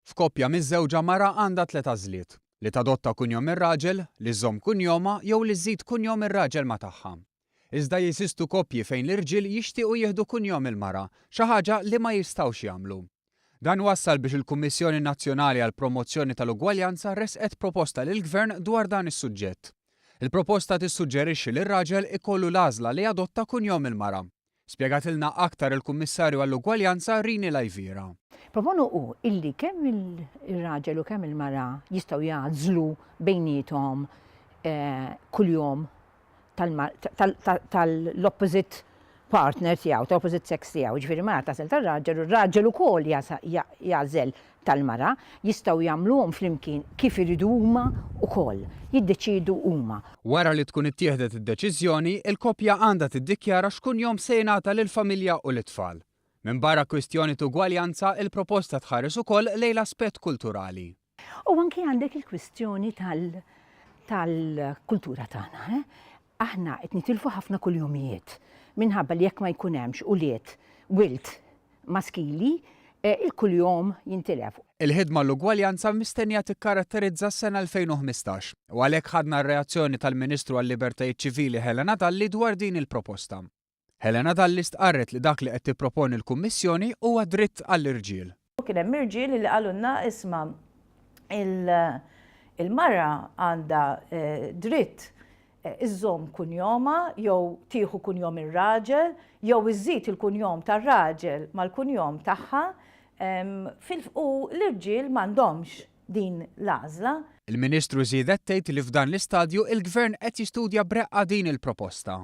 F'koppja miż-żewġa mara għandha 3 għażliet: li tadotta kunjom ir-raġel, li żżomm kunjoma jew li żżid kunjom ir-raġel ma' tagħha. Iżda jeżistu koppji fejn l-irġiel jixtiequ jieħdu kunjom il-mara, xi ħaġa li ma jistgħux jagħmlu. Dan wassal biex il-Kummissjoni Nazzjonali għall Promozzjoni tal-Ugwaljanza resqet proposta lill-Gvern dwar dan is-suġġett. Il-proposta tissuġġerixxi li r-raġel ikollu l-għażla li jadotta kunjom il-mara. Spjegatilna aktar il-Kummissarju għall-Ugwaljanza Rini Lajvira. Proponu illi kemm il-raġel u kemm il-mara jistgħu jażlu bejniethom kuljum tal-opposite partner tiegħu, tal-opposite sex tiegħu, ġifieri mara tasel tar-raġel u r-raġel ukoll jażel tal-mara, jistgħu jagħmluhom flimkien kif iridu huma wkoll, jiddeċiedu huma. Wara li tkun ittieħdet id-deċiżjoni, il-koppja għandha tiddikjara x'kunjom se jingħata lill-familja u l-itfal. Minn barra kwistjoni ta' ugwaljanza, il-proposta tħares ukoll lejn l-aspett kulturali. U anke għandek il-kwistjoni tal-kultura tagħna. Aħna qed nitilfu ħafna kuljumijiet minħabba li jekk ma jkun hemmx ulied wilt maskili, il-kuljum jintilef. Il-ħidma l-ugwaljanza mistennija tikkaratterizza s-sena 2015 u għalhekk ħadna r-reazzjoni tal-Ministru għall-Libertajiet Ċivili Helena Dalli dwar din il-proposta. Helena Dalli stqarret li dak li qed tipproponi l-Kummissjoni huwa dritt għall-irġiel. Kien hemm irġiel li qalulna isma' il-mara għandha dritt iżżomm kunjoma jew tieħu kunjom ir-raġel jew iżżid il-kunjom tar-raġel mal-kunjom tagħha u l-irġiel m'għandhomx din l-għażla. Il-Ministru żiedet tgħid li f'dan l-istadju il-Gvern qed jistudja b'reqqa din il-proposta.